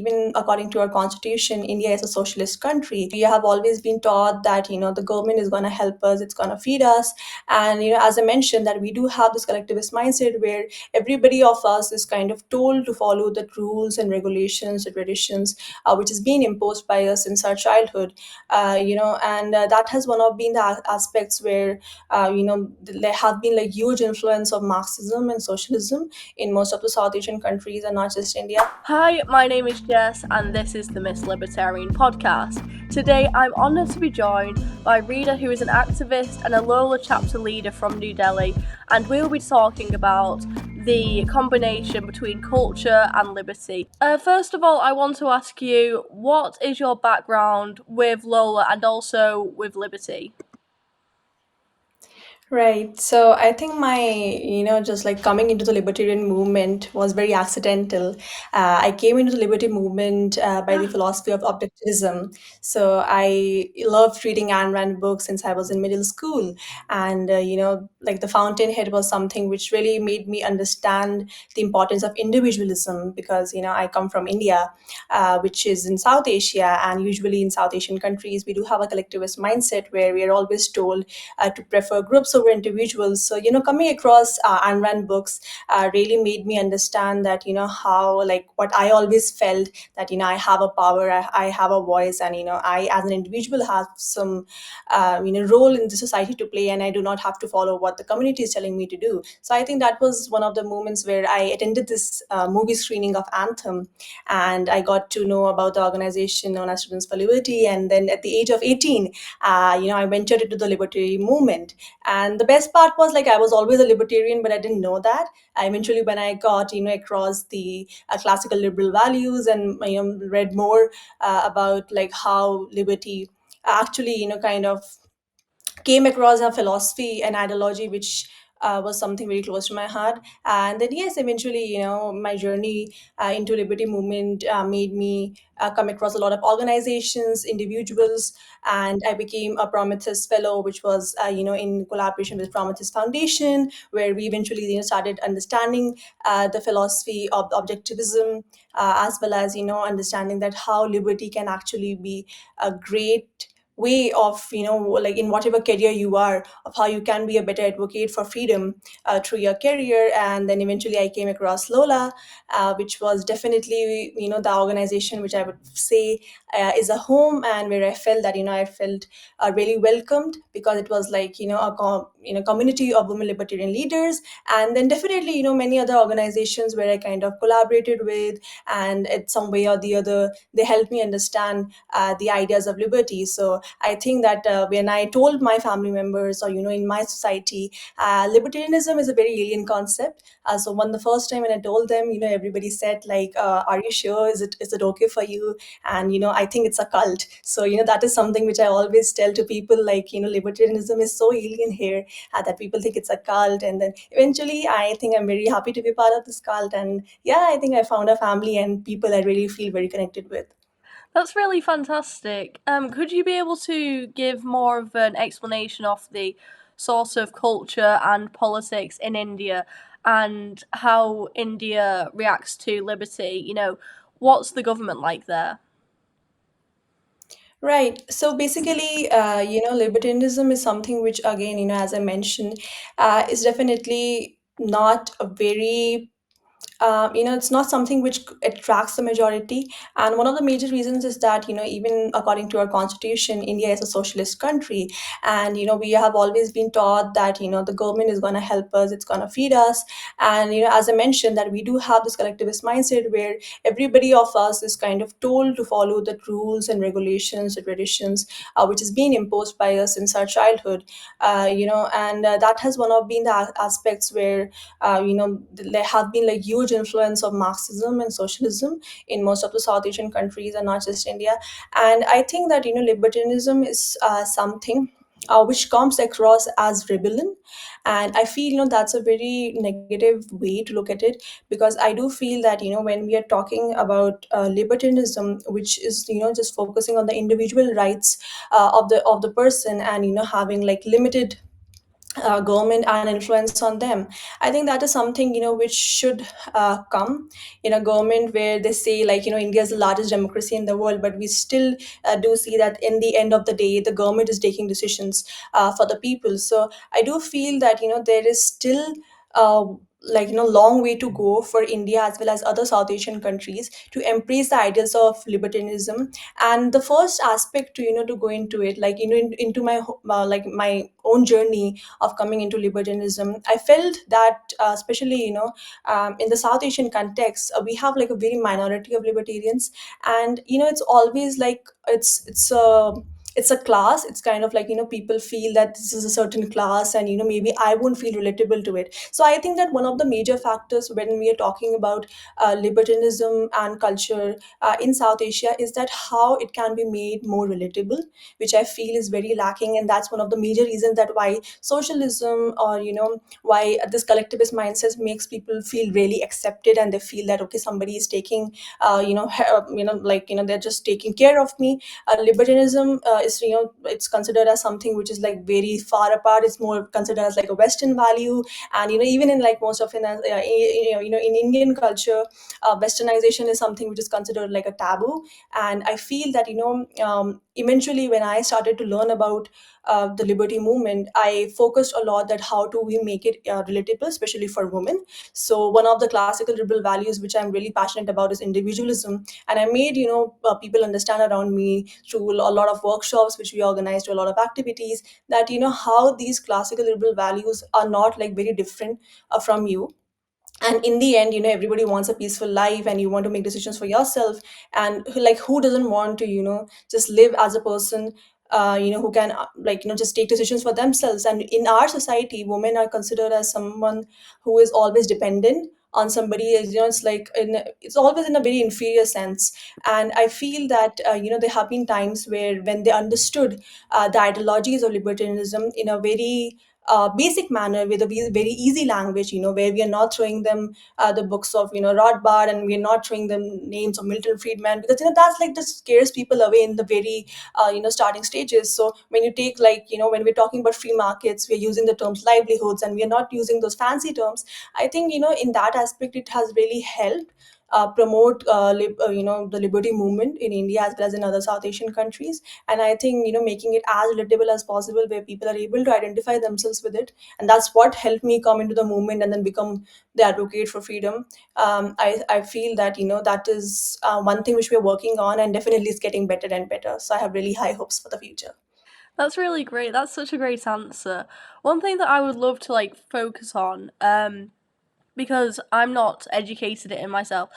even according to our constitution, India is a socialist country. We have always been taught that, the government is going to help us, it's going to feed us. And, as I mentioned, that we do have this collectivist mindset where everybody of us is kind of told to follow the rules and regulations, the traditions, which is being imposed by us since our childhood. And that has one of been the aspects where, there have been like huge influence of Marxism and socialism in most of the South Asian countries and not just India. Hi, my name is Jess, and this is the Miss Libertarian podcast. Today, I'm honoured to be joined by Rida, who is an activist and a LOLA chapter leader from New Delhi, and we'll be talking about the combination between culture and liberty. First of all, I want to ask you, what is your background with LOLA and also with liberty? Right. So I think my, just like coming into the libertarian movement was very accidental. I came into the liberty movement by the philosophy of objectivism. So I loved reading Ayn Rand books since I was in middle school. And, like the fountainhead was something which really made me understand the importance of individualism because, I come from India, which is in South Asia. And usually in South Asian countries, we do have a collectivist mindset where we are always told to prefer groups over individuals. So, coming across Ayn Rand books really made me understand that, how, like, what I always felt that, I have a power, I have a voice, and, I, as an individual, have some, role in the society to play, and I do not have to follow what the community is telling me to do. So, I think that was one of the moments where I attended this movie screening of Anthem, and I got to know about the organization known as Students for Liberty. And then at the age of 18, I ventured into the libertarian movement. And the best part was like I was always a libertarian, but I didn't know that. Eventually, when I got across the classical liberal values and read more about like how liberty actually kind of came across a philosophy and ideology which was something very close to my heart. And then yes, eventually my journey into liberty movement made me come across a lot of organizations, individuals, and I became a Prometheus Fellow, which was in collaboration with Prometheus Foundation, where we eventually started understanding the philosophy of objectivism, as well as understanding that how liberty can actually be a great way of like in whatever career you are, of how you can be a better advocate for freedom through your career. And then eventually I came across LOLA, which was definitely the organization which I would say is a home, and where I felt that I felt really welcomed because it was like a community of women libertarian leaders. And then definitely many other organizations where I kind of collaborated with, and in some way or the other they helped me understand the ideas of liberty. So I think that when I told my family members, or in my society, libertarianism is a very alien concept. So when the first time when I told them, everybody said like, "Are you sure? Is it okay for you?" And I think it's a cult. So that is something which I always tell to people, like libertarianism is so alien here that people think it's a cult. And then eventually, I think I'm very happy to be part of this cult. And yeah, I think I found a family and people I really feel very connected with. That's really fantastic. Could you be able to give more of an explanation of the source of culture and politics in India and how India reacts to liberty? What's the government like there? Right. So basically, libertarianism is something which, again, as I mentioned, is definitely not a very it's not something which attracts the majority. And one of the major reasons is that, even according to our constitution, India is a socialist country. And, we have always been taught that, the government is going to help us, it's going to feed us. And, as I mentioned, that we do have this collectivist mindset where everybody of us is kind of told to follow the rules and regulations, the traditions, which is being imposed by us since our childhood. And that has one of been the aspects where there have been like huge influence of Marxism and socialism in most of the South Asian countries and not just India. And I think that libertarianism is something which comes across as rebellion. And I feel that's a very negative way to look at it, because I do feel that when we are talking about libertarianism, which is just focusing on the individual rights of the person, and having like limited government and influence on them. I think that is something which should come in a government where they say, like, India is the largest democracy in the world, but we still do see that in the end of the day, the government is taking decisions for the people. So I do feel that there is still uh, like long way to go for India as well as other South Asian countries to embrace the ideals of libertarianism. And the first aspect to to go into it, like into my like my own journey of coming into libertarianism, I felt that especially in the South Asian context, we have like a very minority of libertarians. And it's always like it's a class. It's kind of like people feel that this is a certain class, and maybe I won't feel relatable to it. So I think that one of the major factors when we are talking about libertarianism and culture in South Asia is that how it can be made more relatable, which I feel is very lacking. And that's one of the major reasons that why socialism, or why this collectivist mindset makes people feel really accepted, and they feel that okay, somebody is taking like they're just taking care of me. Libertarianism is it's considered as something which is like very far apart. It's more considered as like a Western value. And even in like most of in in Indian culture, westernization is something which is considered like a taboo. And I feel that eventually when I started to learn about the liberty movement, I focused a lot that how do we make it relatable, especially for women. So one of the classical liberal values which I'm really passionate about is individualism. And I made people understand around me through a lot of workshops which we organized, to a lot of activities, that how these classical liberal values are not like very different from you. And in the end, everybody wants a peaceful life, and you want to make decisions for yourself. And like, who doesn't want to just live as a person who can just take decisions for themselves. And in our society, women are considered as someone who is always dependent on somebody. It's like it's always in a very inferior sense. And I feel that there have been times where when they understood the ideologies of libertarianism in a very basic manner, with a very easy language, where we are not throwing them the books of Rothbard, and we're not throwing them names of Milton Friedman, because that's like just scares people away in the very starting stages. So when you take, like, when we're talking about free markets, we're using the terms livelihoods, and we're not using those fancy terms. I think in that aspect it has really helped promote the liberty movement in India as well as in other South Asian countries. And I think making it as relatable as possible, where people are able to identify themselves with it. And that's what helped me come into the movement and then become the advocate for freedom. I feel that that is one thing which we're working on, and definitely it's getting better and better. So I have really high hopes for the future. That's really great. That's such a great answer. One thing that I would love to like focus on, because I'm not educated in it myself,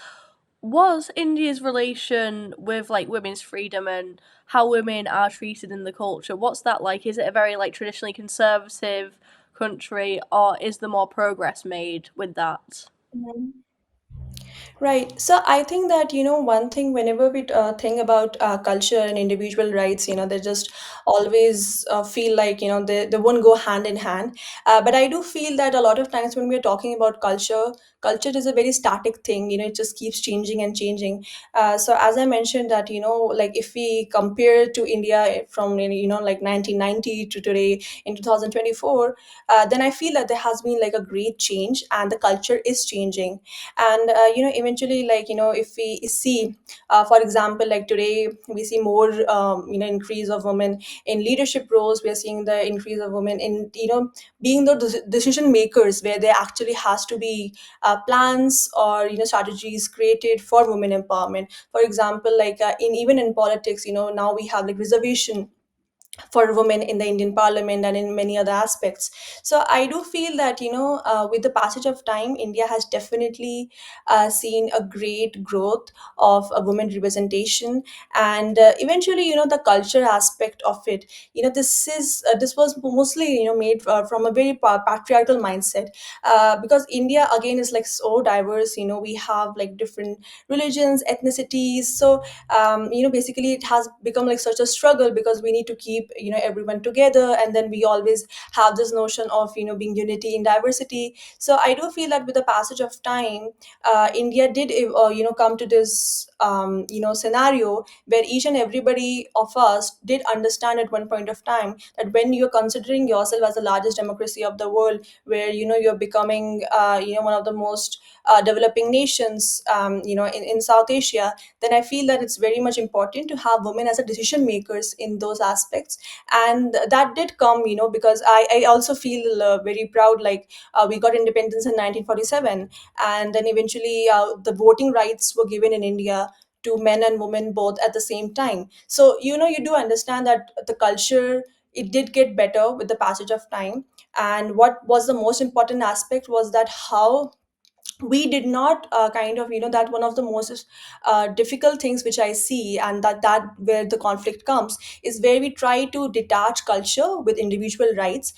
was India's relation with like women's freedom and how women are treated in the culture. What's that like? Is it a very like traditionally conservative country, or is there more progress made with that? Right. So I think that, one thing, whenever we think about culture and individual rights, they just always feel like, they won't go hand in hand. But I do feel that a lot of times when we're talking about culture, culture is a very static thing, it just keeps changing and changing. So as I mentioned that, like if we compare to India from, like 1990 to today in 2024, then I feel that there has been like a great change, and the culture is changing. And eventually, like if we see for example, like today we see more increase of women in leadership roles. We are seeing the increase of women in being the decision makers, where there actually has to be plans or strategies created for women empowerment. For example, like in even in politics, now we have like reservation for women in the Indian Parliament and in many other aspects. So I do feel that with the passage of time, India has definitely seen a great growth of a women representation. And eventually, the culture aspect of it, this was mostly made from a very patriarchal mindset, because India again is like so diverse. We have like different religions, ethnicities. So basically it has become like such a struggle, because we need to keep keep everyone together, and then we always have this notion of being unity in diversity. So I do feel that with the passage of time, India did come to this scenario where each and everybody of us did understand at one point of time that when you're considering yourself as the largest democracy of the world, where you're becoming one of the most developing nations in South Asia, then I feel that it's very much important to have women as a decision makers in those aspects. And that did come because I also feel very proud, like we got independence in 1947, and then eventually the voting rights were given in India to men and women both at the same time. So you do understand that the culture, it did get better with the passage of time. And what was the most important aspect was that how we did not kind of that one of the most difficult things which I see, and that where the conflict comes, is where we try to detach culture with individual rights,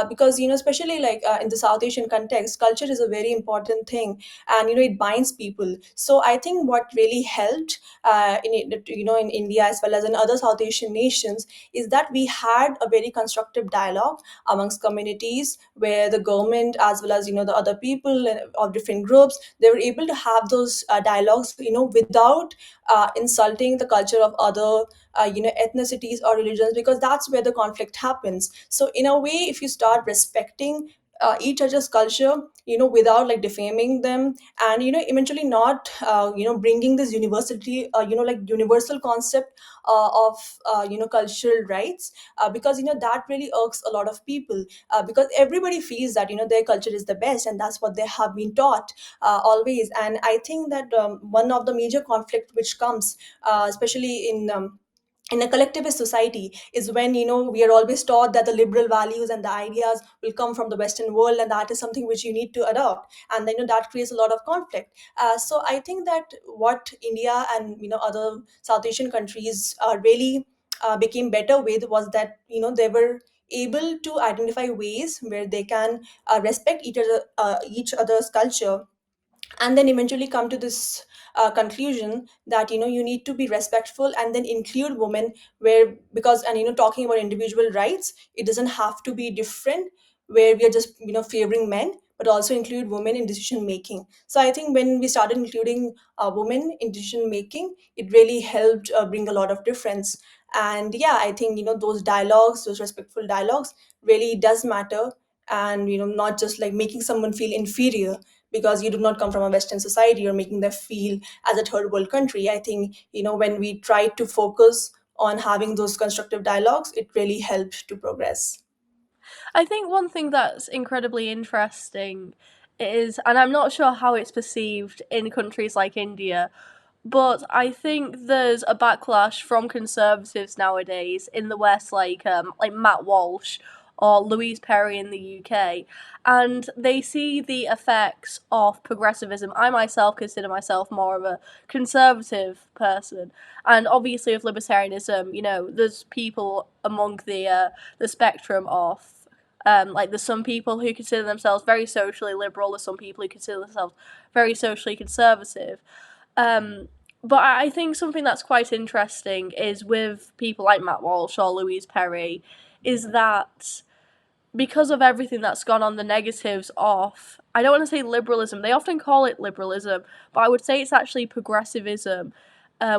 because especially like in the South Asian context, culture is a very important thing, and it binds people. So I think what really helped in India as well as in other South Asian nations is that we had a very constructive dialogue amongst communities, where the government as well as the other people of different groups, they were able to have those dialogues without insulting the culture of other ethnicities or religions, because that's where the conflict happens. So in a way, if you start respecting each other's culture without like defaming them, and eventually not bringing this university like universal concept of cultural rights, because that really irks a lot of people, because everybody feels that their culture is the best, and that's what they have been taught always. And I think that one of the major conflict which comes especially in a collectivist society is when we are always taught that the liberal values and the ideas will come from the Western world, and that is something which you need to adopt, and then that creates a lot of conflict. So I think that what India and other South Asian countries really became better with was that they were able to identify ways where they can respect each other's culture, and then eventually come to this conclusion that you need to be respectful and then include women, where because and talking about individual rights, it doesn't have to be different, where we are just favoring men, but also include women in decision making. So I think when we started including women in decision making, it really helped bring a lot of difference. And yeah, I think those dialogues, those respectful dialogues, really does matter. And not just like making someone feel inferior because you do not come from a Western society, or making them feel as a third world country. I think when we try to focus on having those constructive dialogues, it really helped to progress. I think one thing that's incredibly interesting is, and I'm not sure how it's perceived in countries like India, but I think there's a backlash from conservatives nowadays in the West, like Matt Walsh or Louise Perry in the UK, and they see the effects of progressivism. I myself consider myself more of a conservative person, and obviously of libertarianism. There's people among the spectrum of. Like there's some people who consider themselves very socially liberal, there's some people who consider themselves very socially conservative. Um, but I think something that's quite interesting is with people like Matt Walsh or Louise Perry, is that because of everything that's gone on, the negatives of, I don't want to say liberalism, they often call it liberalism, but I would say it's actually progressivism,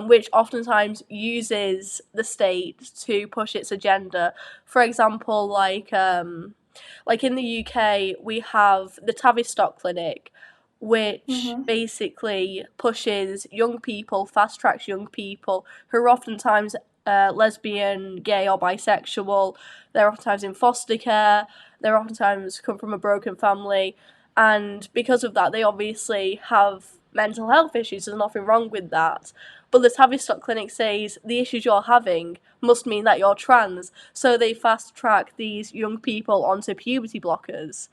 which oftentimes uses the state to push its agenda. For example, like in the UK, we have the Tavistock Clinic, which Mm-hmm. basically pushes young people, fast tracks young people who are oftentimes lesbian, gay, or bisexual. They're oftentimes in foster care. They're oftentimes come from a broken family, and because of that, they obviously have mental health issues. There's nothing wrong with that. But the Tavistock Clinic says the issues you're having must mean that you're trans, so they fast track these young people onto puberty blockers.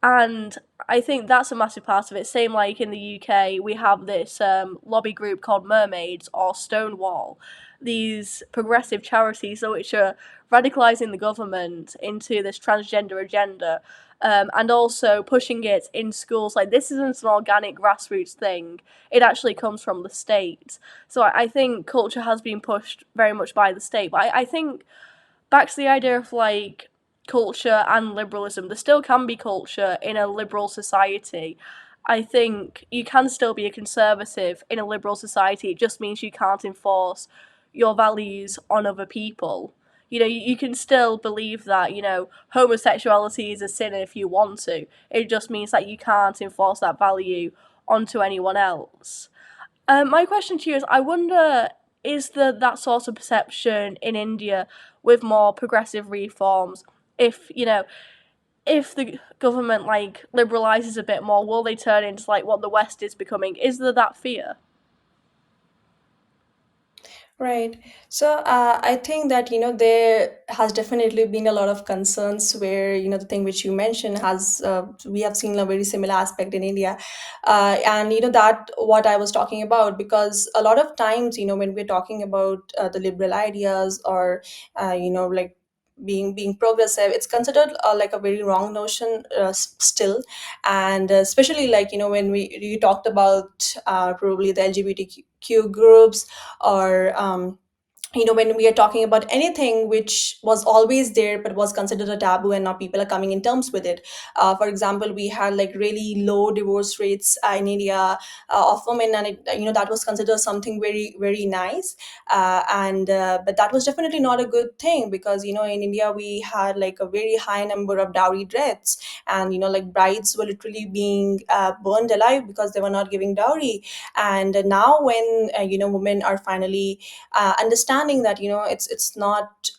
And I think that's a massive part of it. Same like in the UK, we have this lobby group called Mermaids or Stonewall. These progressive charities which are radicalising the government into this transgender agenda, and also pushing it in schools. Like, this isn't an organic grassroots thing. It actually comes from the state. So I think culture has been pushed very much by the state. But I think back to the idea of like culture and liberalism. There still can be culture in a liberal society. I think you can still be a conservative in a liberal society. It just means you can't enforce your values on other people. You know, you can still believe that, you know, homosexuality is a sin if you want to. It just means that you can't enforce that value onto anyone else. My question to you is: I wonder, is there that sort of perception in India with more progressive reforms? If you know, if the government like liberalizes a bit more, will they turn into like what the West is becoming? Is there that fear? Right. So I think that, there has definitely been a lot of concerns where, the thing which you mentioned we have seen a very similar aspect in India. And, that what I was talking about, because a lot of times, when we're talking about the liberal ideas or, like being progressive, it's considered like a very wrong notion still. And especially like, when you talked about probably the LGBTQ groups, or when we are talking about anything which was always there but was considered a taboo, and now people are coming in terms with it. For example, we had like really low divorce rates in India of women, and that was considered something very very nice. And But that was definitely not a good thing, because in India we had like a very high number of dowry deaths, and like brides were literally being burned alive because they were not giving dowry. And now when women are finally understanding that it's not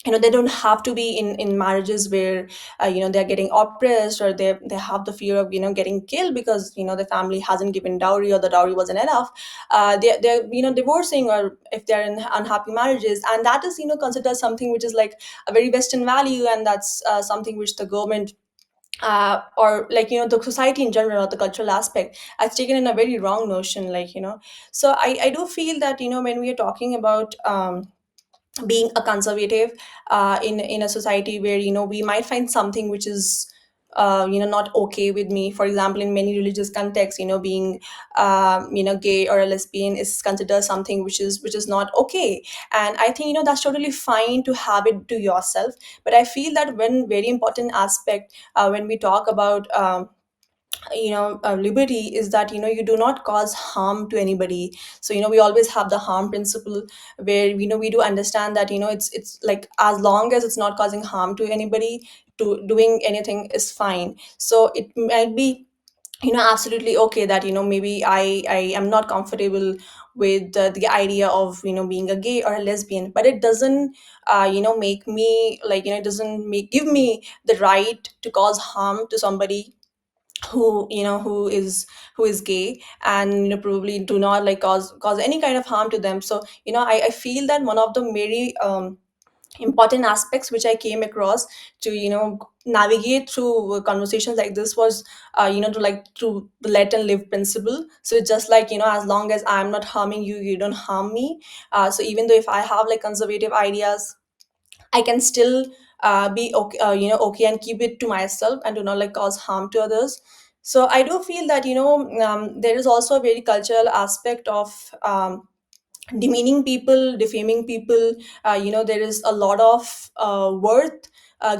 they don't have to be in marriages where they're getting oppressed, or they have the fear of getting killed because the family hasn't given dowry or the dowry wasn't enough. They're divorcing, or if they're in unhappy marriages, and that is considered something which is like a very western value, and that's something which the government or like the society in general, or the cultural aspect, has taken in a very wrong notion, like so I do feel that when we are talking about being a conservative in a society where we might find something which is not okay with me. For example, in many religious contexts, being gay or a lesbian is considered something which is not okay. And I think that's totally fine to have it to yourself. But I feel that one very important aspect when we talk about liberty, is that you do not cause harm to anybody. So we always have the harm principle, where we do understand that it's like, as long as it's not causing harm to anybody, to doing anything is fine. So it might be absolutely okay that maybe I am not comfortable with the idea of being a gay or a lesbian, but it doesn't make me like it doesn't make give me the right to cause harm to somebody who is gay, and probably do not like cause any kind of harm to them. So I feel that one of the very important aspects which I came across to navigate through conversations like this was to the let and live principle. So it's just like as long as I'm not harming you, you don't harm me. So even though if I have like conservative ideas, I can still be okay, okay, and keep it to myself, and do not like cause harm to others. So I do feel that there is also a very cultural aspect of demeaning people, defaming people. There is a lot of worth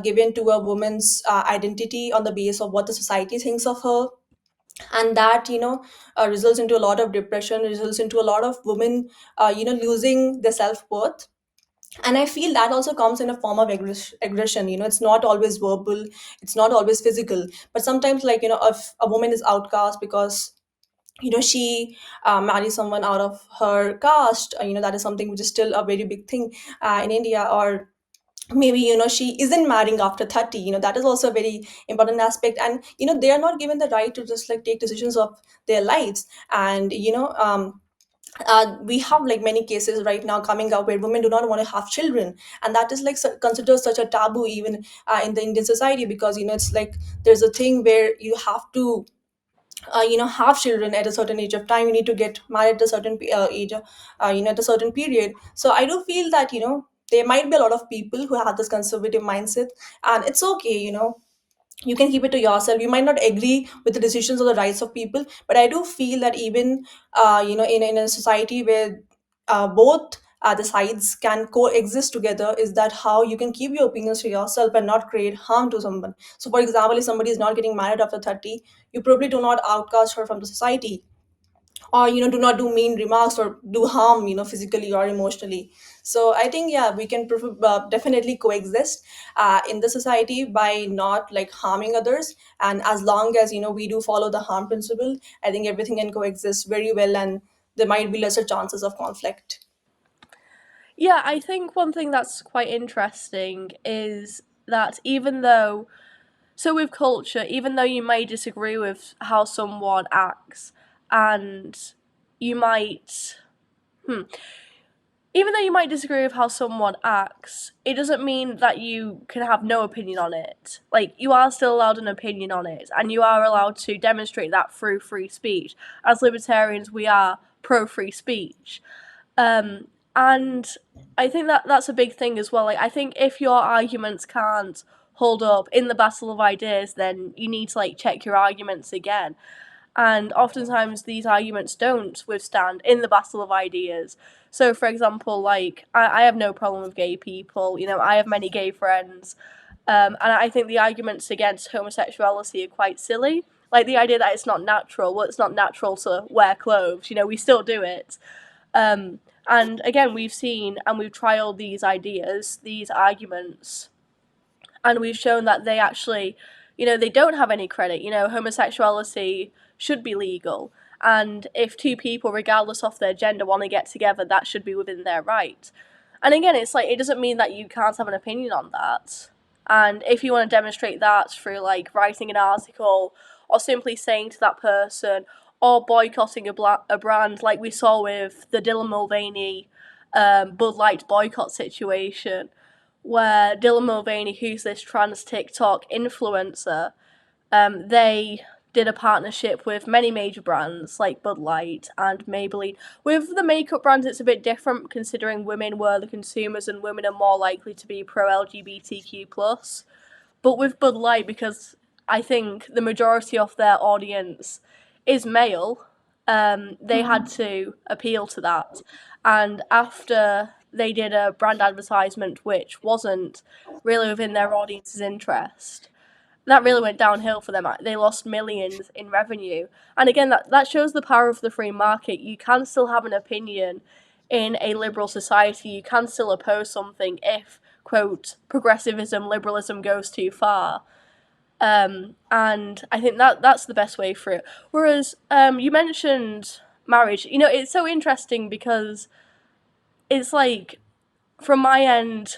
given to a woman's identity on the base of what the society thinks of her, and that results into a lot of depression, results into a lot of women losing their self-worth. And I feel that also comes in a form of aggression. It's not always verbal, it's not always physical, but sometimes like if a woman is outcast because she marries someone out of her caste, that is something which is still a very big thing in India. Or maybe she isn't marrying after 30, that is also a very important aspect. And they are not given the right to just like take decisions of their lives. And we have like many cases right now coming up where women do not want to have children, and that is like considered such a taboo even in the Indian society, because it's like there's a thing where you have to have children at a certain age of time, you need to get married at a certain age at a certain period. So I do feel that there might be a lot of people who have this conservative mindset, and it's okay. You can keep it to yourself. You might not agree with the decisions or the rights of people, but I do feel that even in a society where both the sides can coexist together is that how you can keep your opinions to yourself and not create harm to someone. So for example, if somebody is not getting married after 30, you probably do not outcast her from the society, or do not do mean remarks or do harm, physically or emotionally. So I think, yeah, we can definitely coexist in the society by not like harming others, and as long as we do follow the harm principle, I think everything can coexist very well, and there might be lesser chances of conflict. Yeah, I think one thing that's quite interesting is that even though, so with culture, even though you may disagree with how someone acts, and you might, hmm, even though you might disagree with how someone acts, it doesn't mean that you can have no opinion on it. Like, you are still allowed an opinion on it, and you are allowed to demonstrate that through free speech. As libertarians, we are pro free speech. And I think that that's a big thing as well. Like, I think if your arguments can't hold up in the battle of ideas, then you need to like check your arguments again. And oftentimes these arguments don't withstand in the battle of ideas. So, for example, like I have no problem with gay people. You know, I have many gay friends, and I think the arguments against homosexuality are quite silly. Like the idea that it's not natural. Well, it's not natural to wear clothes. You know, we still do it. And again, we've seen and we've trialed these ideas, these arguments, and we've shown that they actually, you know, they don't have any credit. You know, homosexuality should be legal. And if two people, regardless of their gender, want to get together, that should be within their right. And again, it's like, it doesn't mean that you can't have an opinion on that. And if you want to demonstrate that through like writing an article or simply saying to that person or boycotting a brand like we saw with the Dylan Mulvaney Bud Light boycott situation, where Dylan Mulvaney, who's this trans TikTok influencer, they did a partnership with many major brands like Bud Light and Maybelline. With the makeup brands, it's a bit different considering women were the consumers and women are more likely to be pro LGBTQ plus. But with Bud Light, because I think the majority of their audience is male, they had to appeal to that. And after they did a brand advertisement which wasn't really within their audience's interest, that really went downhill for them. They lost millions in revenue. And again, that shows the power of the free market. You can still have an opinion in a liberal society. You can still oppose something if, quote, progressivism, liberalism goes too far. And I think that's the best way for it. Whereas you mentioned marriage. You know, it's so interesting because it's like, from my end,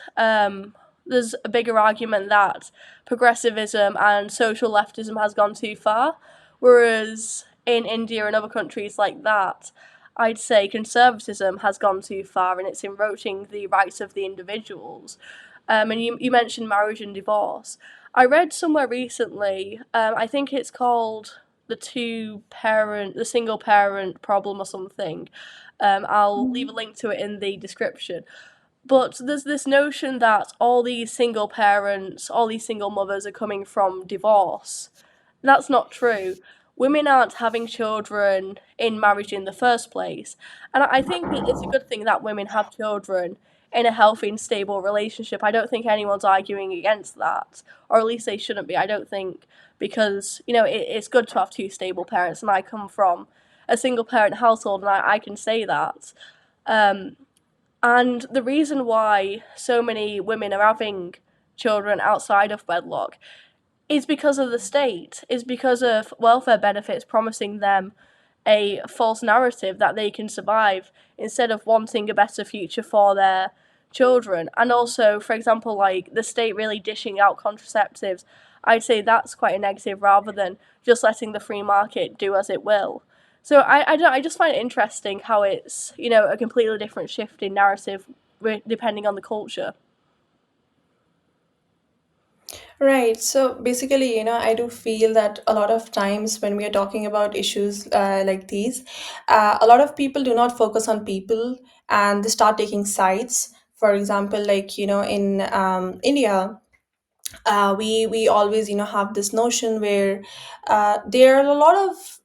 there's a bigger argument that progressivism and social leftism has gone too far, whereas in India and other countries like that, I'd say conservatism has gone too far and it's encroaching the rights of the individuals. And you mentioned marriage and divorce. I read somewhere recently, I think it's called the single parent problem or something. I'll leave a link to it in the description. But there's this notion that all these single parents, all these single mothers are coming from divorce. That's not true. Women aren't having children in marriage in the first place. And I think it's a good thing that women have children in a healthy and stable relationship. I don't think anyone's arguing against that. Or at least they shouldn't be, I don't think. Because, you know, it's good to have two stable parents. And I come from a single parent household and I can say that. And the reason why so many women are having children outside of wedlock is because of the state, is because of welfare benefits promising them a false narrative that they can survive instead of wanting a better future for their children. And also, for example, like the state really dishing out contraceptives, I'd say that's quite a negative rather than just letting the free market do as it will. So I just find it interesting how it's, you know, a completely different shift in narrative depending on the culture. Right. So basically, I do feel that a lot of times when we are talking about issues like these, a lot of people do not focus on people and they start taking sides. For example, like, in India, we always have this notion where there are a lot of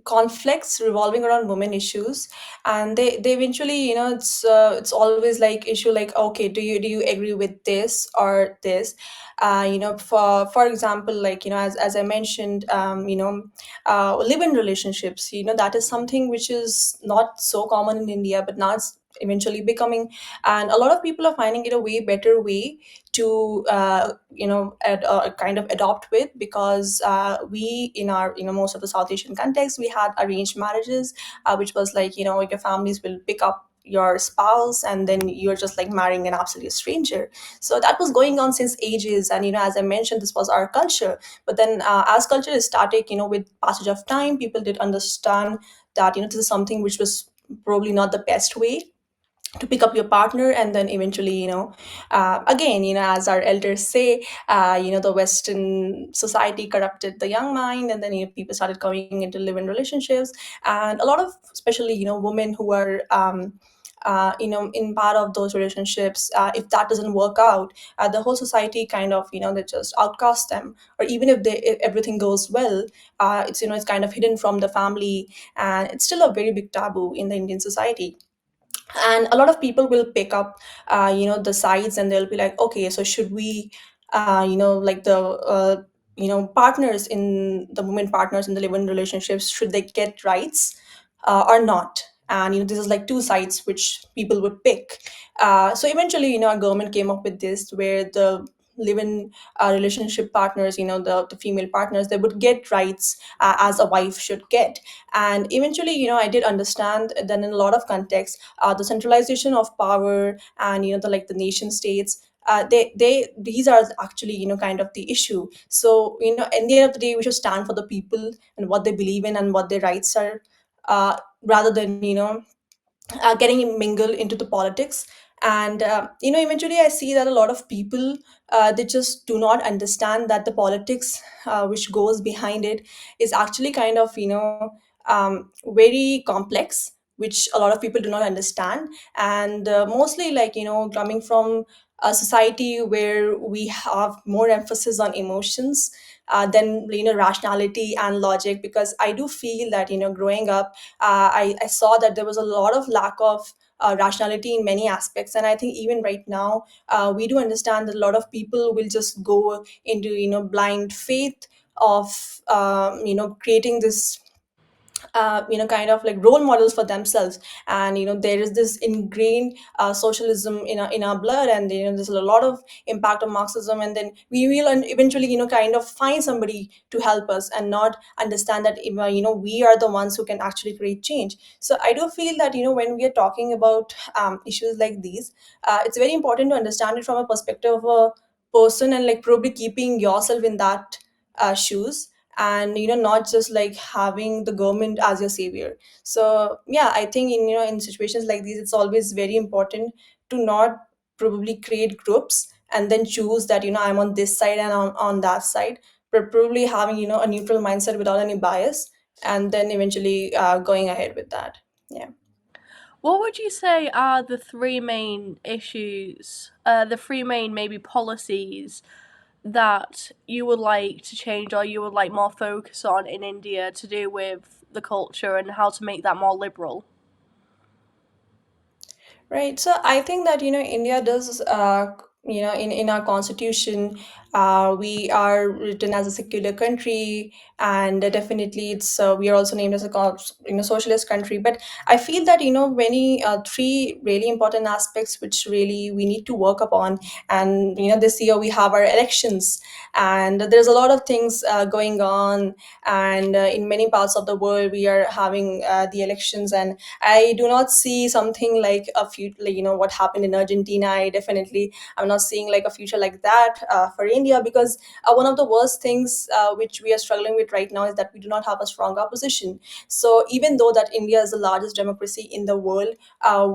conflicts revolving around women issues, and they eventually, it's always like issue like, okay, do you agree with this or this? For example, like, as I mentioned, live-in relationships, that is something which is not so common in India, but now it's eventually becoming, and a lot of people are finding it a way better way to kind of adopt with, because we in our, most of the South Asian context, we had arranged marriages, which was like, your families will pick up your spouse, and then you're just like marrying an absolute stranger. So that was going on since ages, and as I mentioned, this was our culture. But then as culture is static, with passage of time, people did understand that, this is something which was probably not the best way to pick up your partner. And then eventually, again, as our elders say, the Western society corrupted the young mind, and then, people started coming into live-in relationships. And a lot of, especially, women who are in part of those relationships, if that doesn't work out, the whole society kind of, they just outcast them. Or even if everything goes well, it's kind of hidden from the family, and it's still a very big taboo in the Indian society. And a lot of people will pick up the sides, and they'll be like, okay, so should we like the partners in the women partners in the live-in relationships, should they get rights or not? And this is like two sides which people would pick. So eventually, our government came up with this, where the live-in relationship partners, the female partners, they would get rights as a wife should get. And eventually, I did understand that in a lot of contexts, the centralization of power, and the nation states, these are actually, kind of the issue. So, in the end of the day, we should stand for the people and what they believe in and what their rights are, rather than, getting mingled into the politics. And eventually I see that a lot of people, they just do not understand that the politics which goes behind it is actually kind of, very complex, which a lot of people do not understand. And mostly, like, coming from a society where we have more emphasis on emotions than, rationality and logic. Because I do feel that, growing up, I saw that there was a lot of lack of rationality in many aspects. And I think even right now, we do understand that a lot of people will just go into, blind faith of, creating this kind of like role models for themselves. And there is this ingrained socialism in our blood, and there's a lot of impact of Marxism. And then we will eventually, kind of find somebody to help us, and not understand that, we are the ones who can actually create change. So I do feel that, when we are talking about issues like these, it's very important to understand it from a perspective of a person, and like probably keeping yourself in that shoes, and not just like having the government as your savior. So yeah, I think in situations like these, it's always very important to not probably create groups and then choose that, I'm on this side and on that side, but probably having, a neutral mindset without any bias, and then eventually going ahead with that. Yeah. What would you say are the three main issues, the three main maybe policies that you would like to change or you would like more focus on in India to do with the culture and how to make that more liberal? Right. So I think that, India does, in our constitution, we are written as a secular country, and definitely it's, we are also named as a, socialist country. But I feel that, many three really important aspects which really we need to work upon. And, this year we have our elections, and there's a lot of things going on. And in many parts of the world, we are having the elections, and I do not see something like a future, like, what happened in Argentina. I'm not seeing like a future like that for India, because one of the worst things which we are struggling with right now is that we do not have a strong opposition. So even though that India is the largest democracy in the world,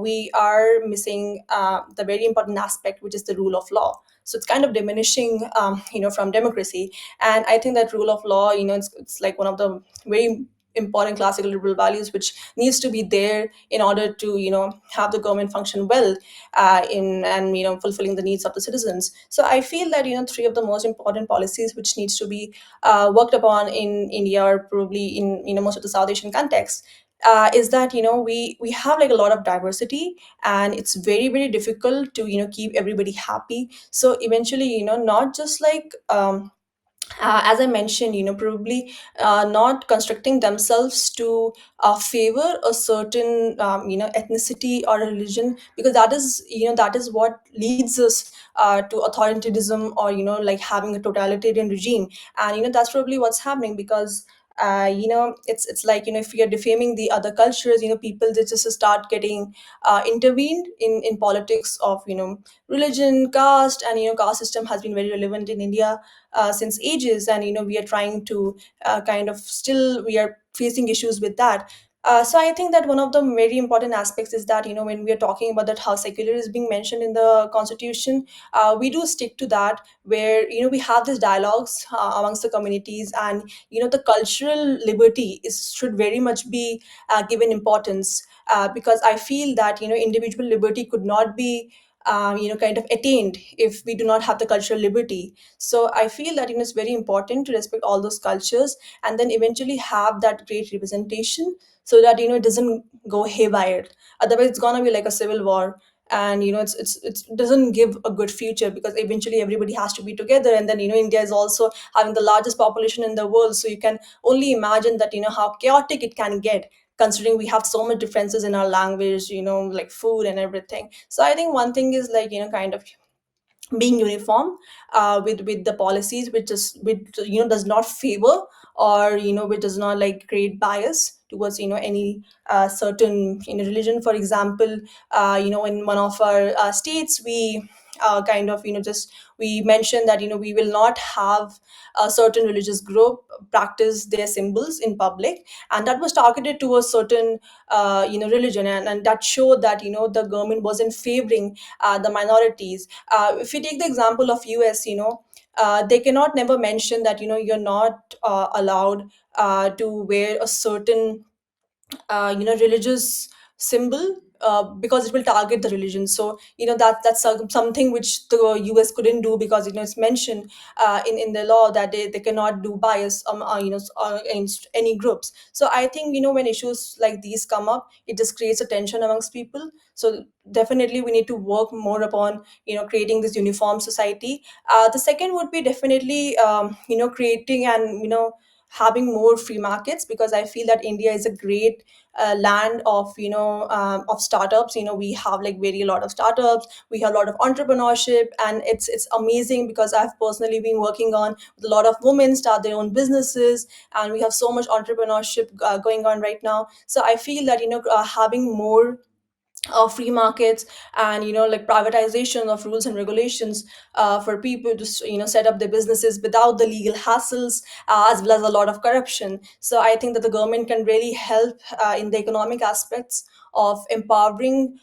we are missing the very important aspect, which is the rule of law. So it's kind of diminishing, from democracy. And I think that rule of law, it's like one of the very important classical liberal values which needs to be there in order to have the government function well in and fulfilling the needs of the citizens. So I feel that three of the most important policies which needs to be worked upon in India, or probably in most of the South Asian context, is that we have like a lot of diversity, and it's very very difficult to keep everybody happy. So eventually not just like as I mentioned, probably not constricting themselves to favor a certain, ethnicity or religion, because that is what leads us to authoritarianism, or like having a totalitarian regime. And that's probably what's happening, because it's like if we are defaming the other cultures, people, they just start getting intervened in politics of religion, caste. And caste system has been very relevant in India since ages, and we are trying to kind of still we are facing issues with that. So I think that one of the very important aspects is that when we are talking about that how secular is being mentioned in the constitution, we do stick to that, where we have these dialogues amongst the communities, and the cultural liberty is should very much be given importance, because I feel that individual liberty could not be kind of attained if we do not have the cultural liberty. So I feel that it's very important to respect all those cultures, and then eventually have that great representation, so that it doesn't go haywire. Otherwise it's gonna be like a civil war, and it doesn't give a good future, because eventually everybody has to be together. And then India is also having the largest population in the world, so you can only imagine that how chaotic it can get, considering we have so much differences in our language, like food and everything. So I think one thing is like kind of being uniform with the policies, which does not favor, or which does not like create bias towards any certain religion. For example, in one of our states, we kind of just we mentioned that we will not have a certain religious group practice their symbols in public, and that was targeted to a certain religion, and that showed that the government wasn't favoring the minorities. If you take the example of US, they cannot never mention that you're not allowed to wear a certain religious symbol, because it will target the religion. So that's something which the US couldn't do, because it's mentioned in the law that they cannot do bias against any groups. So I think when issues like these come up, it just creates a tension amongst people. So definitely we need to work more upon creating this uniform society. The second would be definitely creating and having more free markets, because I feel that India is a great land of startups. We have like very a lot of startups, we have a lot of entrepreneurship, and it's amazing, because I've personally been working on with a lot of women start their own businesses, and we have so much entrepreneurship going on right now. So I feel that having more free markets, and like privatization of rules and regulations for people to set up their businesses without the legal hassles, as well as a lot of corruption. So I think that the government can really help in the economic aspects of empowering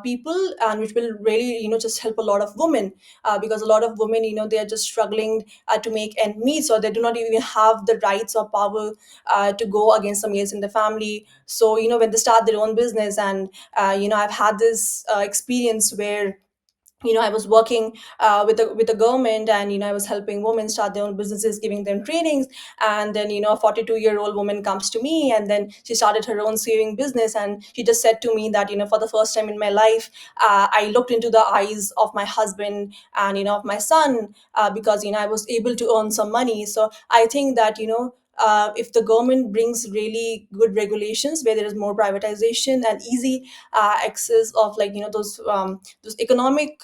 people, and which will really just help a lot of women, because a lot of women they are just struggling to make end meet, so they do not even have the rights or power to go against the males in the family. So when they start their own business, and I've had this experience where I was working with the government, and I was helping women start their own businesses, giving them trainings. And then a 42-year-old woman comes to me, and then she started her own saving business, and she just said to me that for the first time in my life, I looked into the eyes of my husband and of my son, because I was able to earn some money. So I think that if the government brings really good regulations, where there is more privatization and easy access of like those economic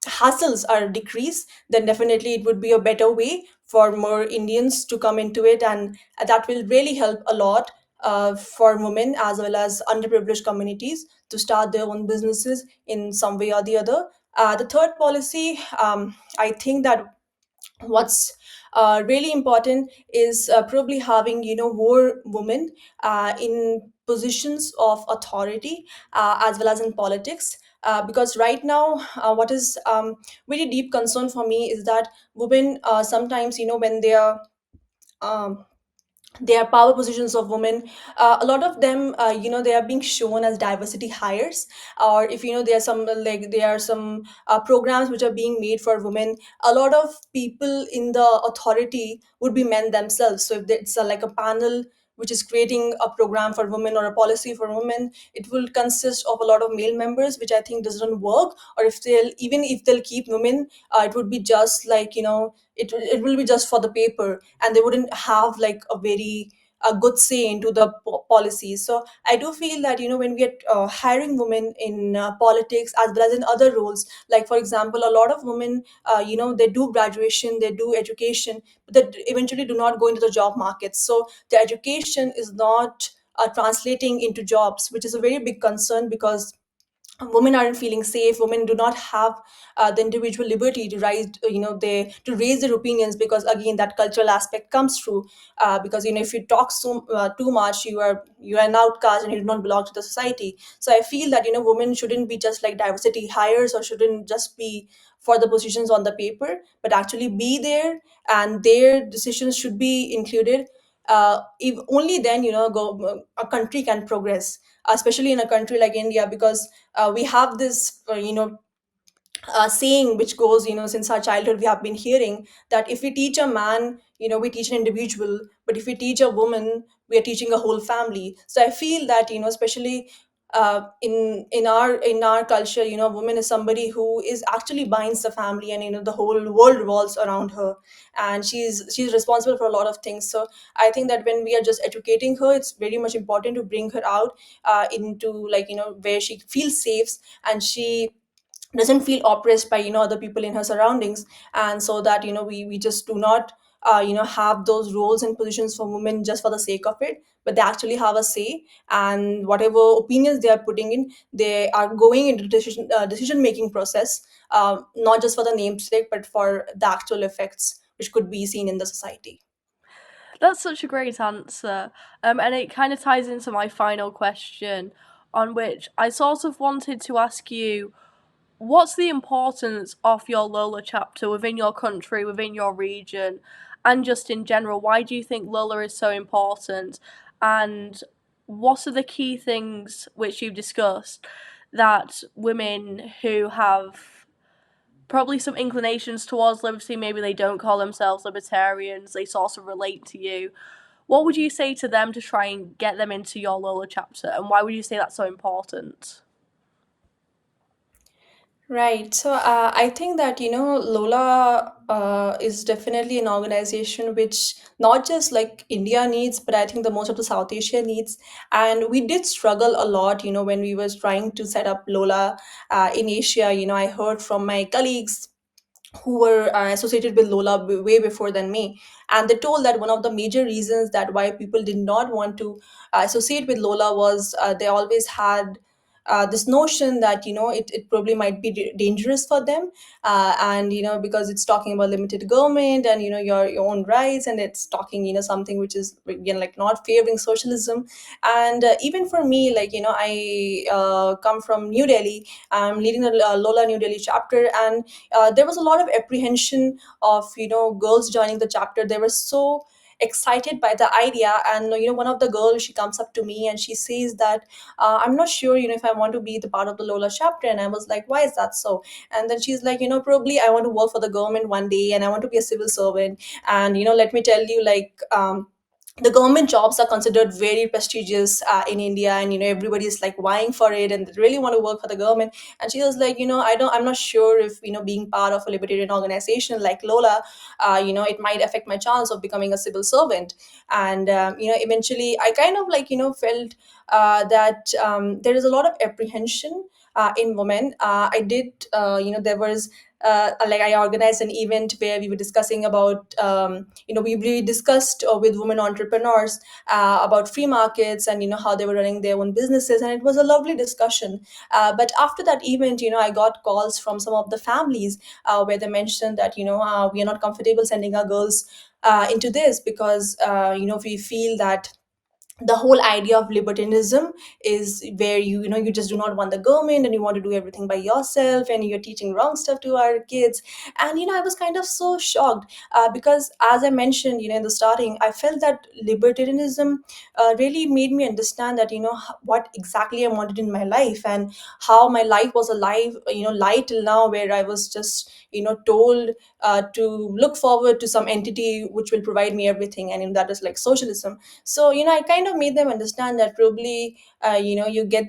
hassles are decreased, then definitely it would be a better way for more Indians to come into it, and that will really help a lot for women as well as underprivileged communities to start their own businesses in some way or the other. The third policy, I think that what's really important is probably having more women in positions of authority, as well as in politics, because right now what is very deep concern for me is that women sometimes when they are um, they are power positions of women. A lot of them, they are being shown as diversity hires, or if there are some, like there are some programs which are being made for women, a lot of people in the authority would be men themselves. So if it's like a panel which is creating a program for women or a policy for women, it will consist of a lot of male members, which I think doesn't work. Or if they'll, even if they'll keep women, it would be just like, it will be just for the paper, and they wouldn't have like a good say into the policies. So I do feel that when we are hiring women in politics as well as in other roles, like for example, a lot of women, they do graduation, they do education, but they eventually do not go into the job market. So the education is not translating into jobs, which is a very big concern, because women aren't feeling safe. Women do not have the individual liberty to rise, they to raise their opinions, because again that cultural aspect comes through. Because if you talk too much, you are an outcast and you do not belong to the society. So I feel that women shouldn't be just like diversity hires, or shouldn't just be for the positions on the paper, but actually be there, and their decisions should be included. If only then a country can progress, especially in a country like India, because we have this saying which goes, since our childhood we have been hearing, that if we teach a man, we teach an individual, but if we teach a woman, we are teaching a whole family. So I feel that especially in our culture, woman is somebody who is actually binds the family, and the whole world revolves around her, and she's responsible for a lot of things. So I think that when we are just educating her, it's very much important to bring her out into, like, where she feels safe, and she doesn't feel oppressed by other people in her surroundings. And so that we just do not have those roles and positions for women just for the sake of it, but they actually have a say, and whatever opinions they are putting in, they are going into decision making process, not just for the namesake, but for the actual effects which could be seen in the society. That's such a great answer. And it kind of ties into my final question, on which I sort of wanted to ask you, what's the importance of your LOLA chapter within your country, within your region, and just in general? Why do you think LOLA is so important? And what are the key things which you've discussed that women who have probably some inclinations towards liberty, maybe they don't call themselves libertarians, they sort of relate to you, what would you say to them to try and get them into your LOLA chapter, and why would you say that's so important? Right. So I think that, Lola is definitely an organization which not just like India needs, but I think the most of the South Asia needs. And we did struggle a lot, when we was trying to set up Lola in Asia. I heard from my colleagues who were associated with Lola way before than me. And they told that one of the major reasons that why people did not want to associate with Lola was they always had this notion that it probably might be dangerous for them, and because it's talking about limited government and your own rights, and it's talking something which is again like not favoring socialism. And even for me, like I come from New Delhi. I'm leading the Lola New Delhi chapter, and there was a lot of apprehension of girls joining the chapter. They were so excited by the idea, and one of the girls, she comes up to me and she says that I'm not sure if I want to be the part of the Lola chapter. And I was like, why is that so? And then she's like, probably I want to work for the government one day, and I want to be a civil servant. And let me tell you, like, the government jobs are considered very prestigious in India, and everybody's like vying for it, and they really want to work for the government. And she was like, I'm not sure if being part of a libertarian organization like Lola, it might affect my chance of becoming a civil servant. And eventually I kind of like felt that there is a lot of apprehension in women. I did, there was like I organized an event where we were discussing about, we discussed with women entrepreneurs about free markets, and how they were running their own businesses, and it was a lovely discussion. But after that event, I got calls from some of the families where they mentioned that we are not comfortable sending our girls into this, because we feel that the whole idea of libertarianism is where you just do not want the government and you want to do everything by yourself, and you're teaching wrong stuff to our kids. And I was kind of so shocked, because as I mentioned, in the starting, I felt that libertarianism really made me understand that what exactly I wanted in my life, and how my life was a lie till now, where I was just told to look forward to some entity which will provide me everything, and that is like socialism. So I kind of made them understand that probably you get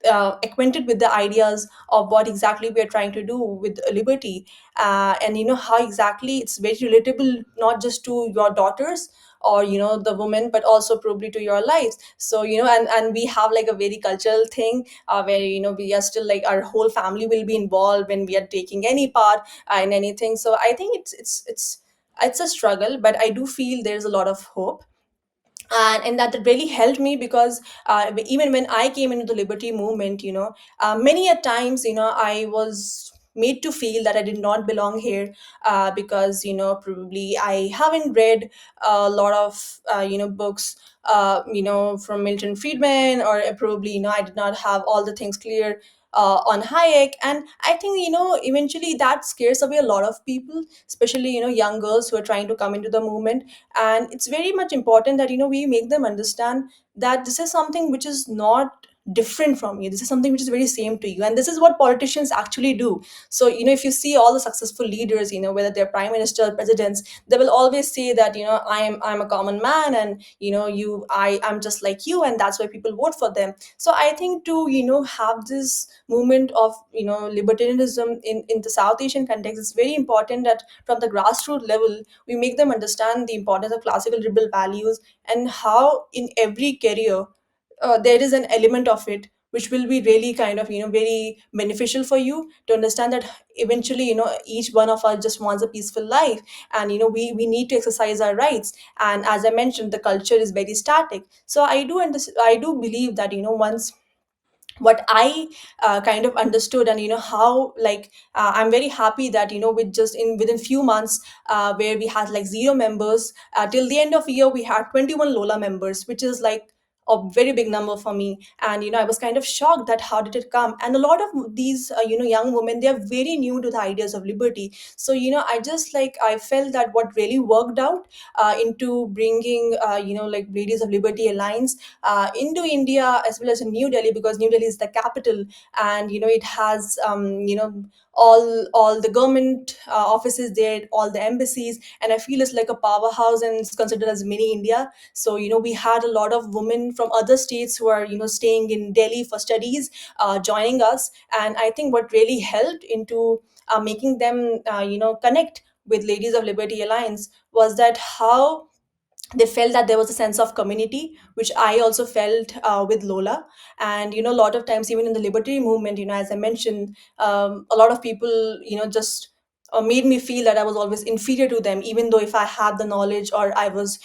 acquainted with the ideas of what exactly we are trying to do with liberty, and how exactly it's very relatable, not just to your daughters or the woman, but also probably to your lives. So and we have like a very cultural thing, where we are still like our whole family will be involved when we are taking any part in anything. So I think it's a struggle, but I do feel there's a lot of hope. And that really helped me, because even when I came into the liberty movement, many a times I was made to feel that I did not belong here, because probably I haven't read a lot of books from Milton Friedman, or probably I did not have all the things clear on Hayek. And I think eventually that scares away a lot of people, especially young girls who are trying to come into the movement. And it's very much important that we make them understand that this is something which is not different from you, this is something which is very same to you, and this is what politicians actually do. So if you see all the successful leaders, whether they're prime minister, presidents, they will always say that I'm a common man, and I'm just like you, and that's why people vote for them. So I think to have this movement of libertarianism in the South Asian context, it's very important that from the grassroots level we make them understand the importance of classical liberal values, and how in every career there is an element of it which will be really kind of very beneficial for you to understand that eventually each one of us just wants a peaceful life, and we need to exercise our rights. And as I mentioned, the culture is very static. So I do believe that once what I kind of understood, and how like I'm very happy that with just in within few months, where we had like zero members, till the end of year we had 21 Lola members, which is like a very big number for me. And I was kind of shocked that how did it come. And a lot of these young women, they are very new to the ideas of liberty. So I just like I felt that what really worked out into bringing like Ladies of Liberty Alliance into India, as well as in New Delhi, because New Delhi is the capital, and it has all the government offices there, all the embassies, and I feel it's like a powerhouse, and it's considered as mini India. So we had a lot of women from other states who are staying in Delhi for studies, joining us. And I think what really helped into making them connect with Ladies of Liberty Alliance was that how they felt that there was a sense of community, which I also felt with Lola. And a lot of times, even in the liberty movement, as I mentioned, a lot of people just made me feel that I was always inferior to them, even though if I had the knowledge, or I was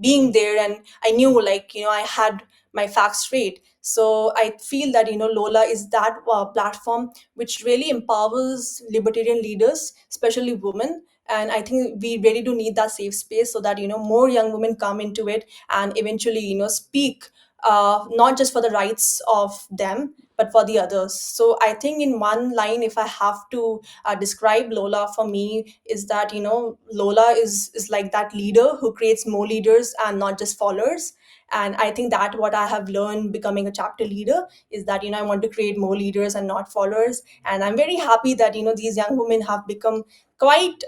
being there, and I knew like I had my facts straight. So I feel that Lola is that platform which really empowers libertarian leaders, especially women. And I think we really do need that safe space, so that more young women come into it and eventually speak, not just for the rights of them, but for the others. So I think in one line, if I have to describe Lola, for me is that Lola is like that leader who creates more leaders and not just followers. And I think that what I have learned becoming a chapter leader is that I want to create more leaders and not followers. And I'm very happy that these young women have become quite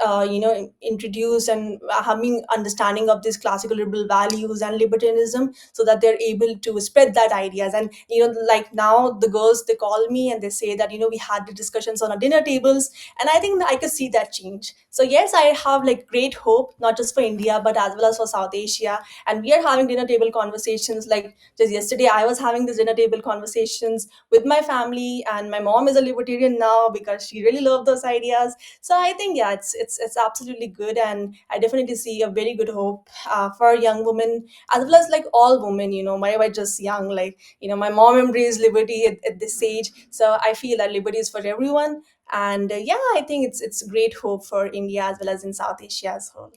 introduced and having understanding of these classical liberal values and libertarianism, so that they're able to spread that ideas. And like now the girls, they call me and they say that we had the discussions on our dinner tables. And I think that I could see that change. So yes, I have like great hope, not just for India but as well as for South Asia. And we are having dinner table conversations. Like just yesterday I was having this dinner table conversations with my family, and my mom is a libertarian now because she really loved those ideas. So I think yeah, it's absolutely good, and I definitely see a very good hope for young women, as well as like all women. Why am I just young? Like my mom embraced liberty at this age, so I feel that liberty is for everyone. And yeah, I think it's great hope for India as well as in South Asia as whole.